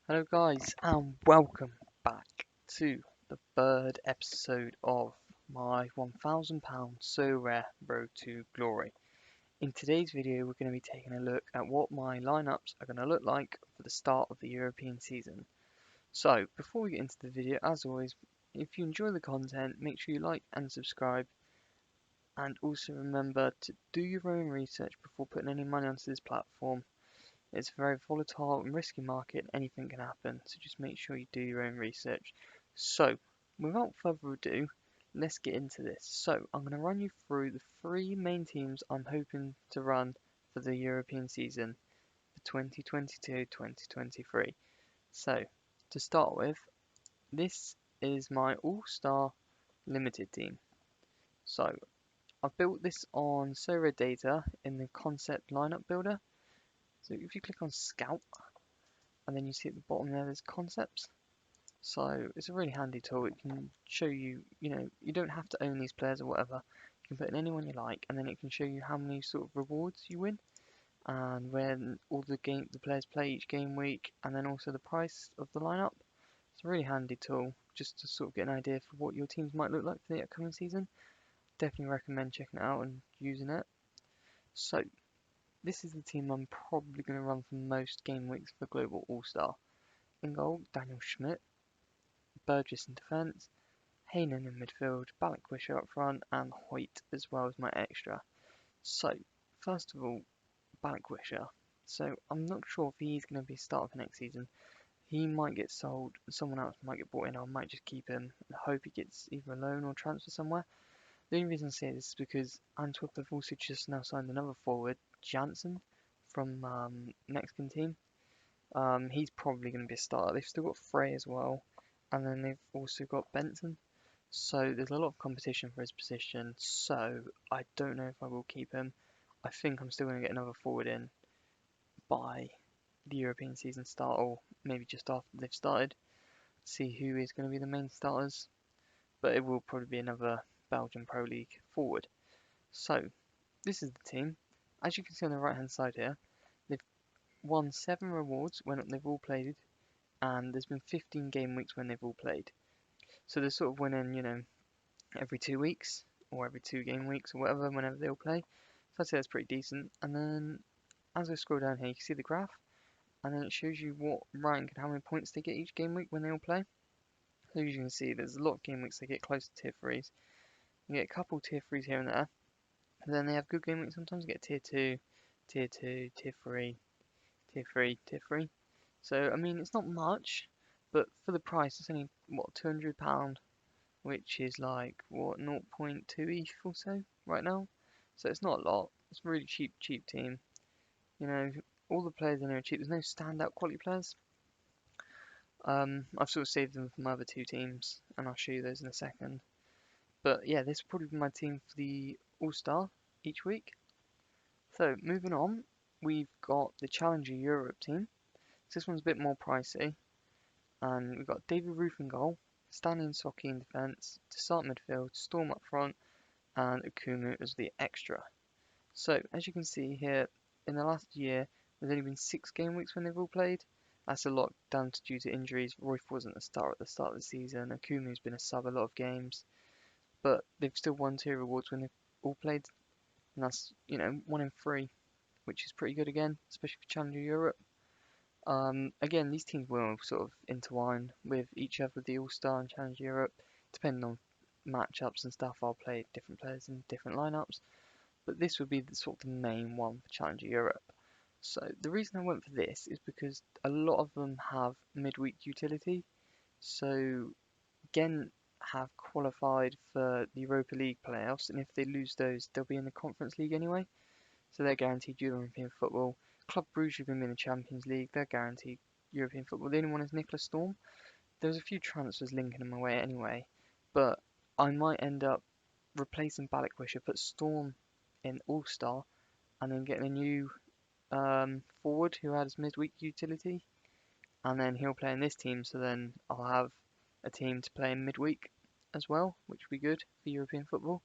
Hello guys and welcome back to the third episode of my £1,000 Sorare Road to Glory. In today's video we're going to be taking a look at what my lineups are going to look like for the start of the European season. So before we get into the video, as always, if you enjoy the content, make sure you like and subscribe, and also remember to do your own research before putting any money onto this platform. It's a very volatile and risky market, anything can happen, so just make sure you do your own research. So, without further ado, let's get into this. So, I'm going to run you through the three main teams I'm hoping to run for the European season for 2022-2023. So, to start with, this is my All-Star Limited team. So, I've built this on Sorare data in the concept lineup builder. So if you click on Scout, and then you see at the bottom there's concepts. So it's a really handy tool. It can show you, you don't have to own these players or whatever. You can put in anyone you like, and then it can show you how many sort of rewards you win, and when all the players play each game week, and then also the price of the lineup. It's a really handy tool just to sort of get an idea for what your teams might look like for the upcoming season. Definitely recommend checking it out and using it. So this is the team I'm probably going to run for most game weeks for Global All-Star. In goal, Daniel Schmidt, Burgess in defence, Hainan in midfield, Balikwisha up front, and Hoyt as well as my extra. So, first of all, Balikwisha. So, I'm not sure if he's going to be starting for next season. He might get sold, someone else might get bought in, I might just keep him and hope he gets either a loan or transfer somewhere. The only reason I say this is because Antwerp have also just now signed another forward, Jansen, from Mexican team. He's probably going to be a starter. They've still got Frey as well, and then they've also got Benson. So there's a lot of competition for his position. So I don't know if I will keep him. I think I'm still going to get another forward in by the European season start, or maybe just after they've started. See who is going to be the main starters. But it will probably be another Belgian Pro League forward. So this is the team. As you can see on the right hand side here, they've won 7 rewards when they've all played, and there's been 15 game weeks when they've all played. So they're sort of winning, every 2 weeks or every 2 game weeks or whatever, whenever they all play. So I'd say that's pretty decent. And then as I scroll down here, you can see the graph, and then it shows you what rank and how many points they get each game week when they all play. So as you can see, there's a lot of game weeks they get close to tier 3s. You get a couple tier 3s here and there. And then they have good game weeks. Sometimes you get tier 2, tier 2, tier 3, tier 3, tier 3. So, I mean, it's not much, but for the price, it's only, what, £200, which is like, what, 0.2 ETH or so right now. So it's not a lot. It's a really cheap team. You know, all the players in here are cheap. There's no standout quality players. I've sort of saved them from my other 2 teams, and I'll show you those in a second. But yeah, this will probably be my team for the All-Star each week. So, moving on, we've got the Challenger Europe team. So this one's a bit more pricey. And we've got David Roof in goal, Stanley and Socky in defence, Desart midfield, Storm up front, and Akumu as the extra. So, as you can see here, in the last year, there's only been 6 game weeks when they've all played. That's a lot down to due to injuries. Royf wasn't a star at the start of the season. Akumu's been a sub a lot of games. But they've still won 2 rewards when they've all played. And that's, 1 in 3, which is pretty good again, especially for Challenger Europe. Again, these teams will sort of intertwine with each other, the All-Star and Challenge Europe. Depending on matchups and stuff, I'll play different players in different lineups. But this would be the sort of the main one for Challenger Europe. So the reason I went for this is because a lot of them have midweek utility. So Ghent have qualified for the Europa League playoffs, and if they lose those, they'll be in the Conference League anyway. So they're guaranteed European football. Club Brugge have been in the Champions League. They're guaranteed European football. The only one is Nicholas Storm. There's a few transfers linking them away anyway, but I might end up replacing Balikwisha, put Storm in All-Star, and then getting a new forward who has midweek utility, and then he'll play in this team. So then I'll have a team to play in midweek as well, which would be good for European football.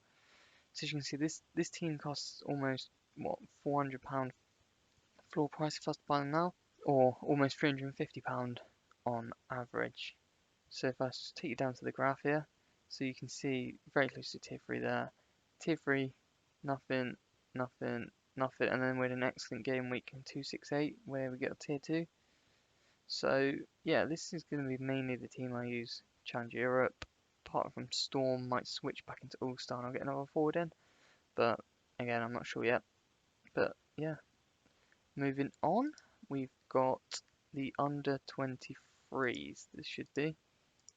So as you can see, this team costs almost what £400 floor price if I was to buy them now, or almost £350 on average. So if I just take you down to the graph here, so you can see very close to tier 3 there. Tier 3, nothing, nothing, nothing, and then we had an excellent game week in 268 where we get a tier 2. So yeah, this is going to be mainly the team I use. Challenge Europe, apart from Storm, might switch back into All-Star and I'll get another forward in. But again, I'm not sure yet. But yeah, moving on, we've got the under 23s, this should be.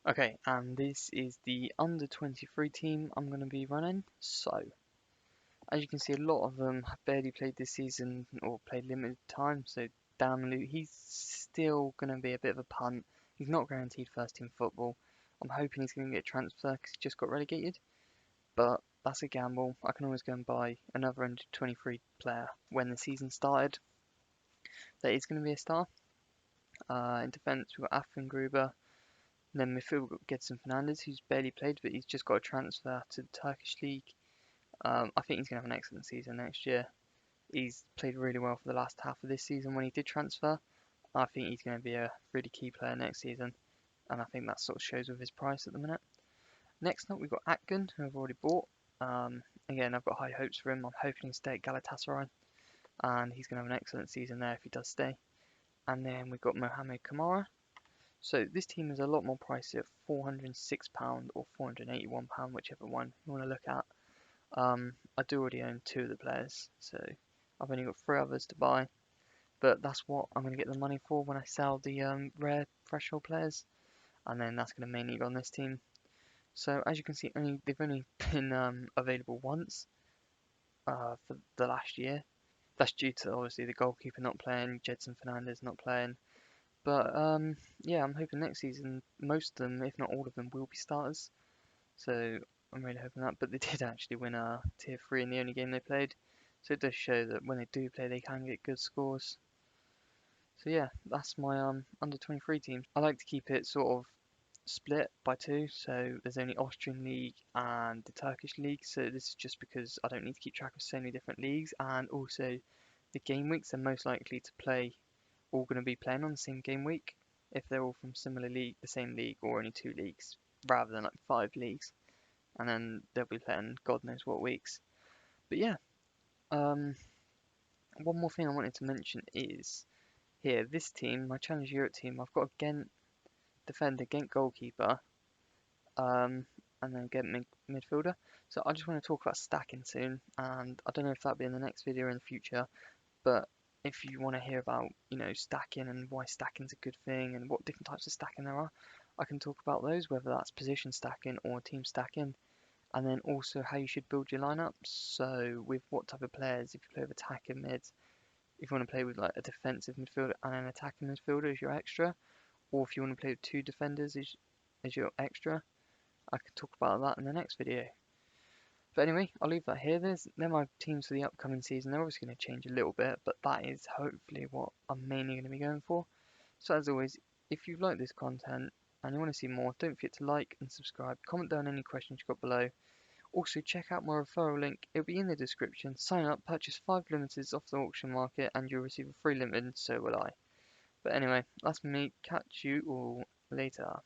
Okay, and this is the under 23 team I'm going to be running. So, as you can see, a lot of them have barely played this season or played limited time. So, Dan Lou, he's still going to be a bit of a punt. He's not guaranteed first team football. I'm hoping he's going to get a transfer because he just got relegated. But that's a gamble. I can always go and buy another under 23 player when the season started. That is going to be a star. In defence, we've got Afrin Gruber. Then midfield, we've got Gedson Fernandes, who's barely played, but he's just got a transfer to the Turkish league. I think he's going to have an excellent season next year. He's played really well for the last half of this season when he did transfer. I think he's going to be a really key player next season, and I think that sort of shows with his price at the minute. Next up, we've got Atkin, who I've already bought. Again, I've got high hopes for him. I'm hoping he'll stay at Galatasaray, and he's going to have an excellent season there if he does stay. And then we've got Mohamed Kamara. So this team is a lot more pricey at £406 or £481, whichever one you want to look at. I do already own 2 of the players, so I've only got 3 others to buy. But that's what I'm going to get the money for when I sell the rare threshold players, and then that's going to mainly go on this team. So as you can see, they've only been available once for the last year. That's due to obviously the goalkeeper not playing, Gedson Fernandes not playing. But yeah, I'm hoping next season most of them, if not all of them, will be starters. So I'm really hoping that. But they did actually win tier 3 in the only game they played. So it does show that when they do play, they can get good scores. So yeah, that's my under 23 team. I like to keep it sort of split by 2. So there's only Austrian league and the Turkish league. So this is just because I don't need to keep track of so many different leagues, and also the game weeks are most likely to play all going to be playing on the same game week if they're all from similar league, the same league, or only 2 leagues rather than like 5 leagues, and then they'll be playing God knows what weeks. But yeah, um, one more thing I wanted to mention is here this team, my Challenge Europe team. I've got a Ghent defender, Ghent goalkeeper, um, and then Ghent midfielder. So I just want to talk about stacking soon, and I don't know if that'll be in the next video or in the future. But if you want to hear about, stacking and why stacking's a good thing and what different types of stacking there are, I can talk about those, whether that's position stacking or team stacking, and then also how you should build your lineups. So with what type of players, if you play with attacking mids, if you want to play with like a defensive midfielder and an attacking midfielder as your extra, or if you want to play with 2 defenders as your extra, I can talk about that in the next video. But anyway, I'll leave that here. They're my teams for the upcoming season. They're obviously going to change a little bit, but that is hopefully what I'm mainly going to be going for. So as always, if you've liked this content and you want to see more, don't forget to like and subscribe. Comment down any questions you've got below. Also, check out my referral link. It'll be in the description. Sign up, purchase 5 limiteds off the auction market, and you'll receive a free limited, so will I. But anyway, that's me. Catch you all later.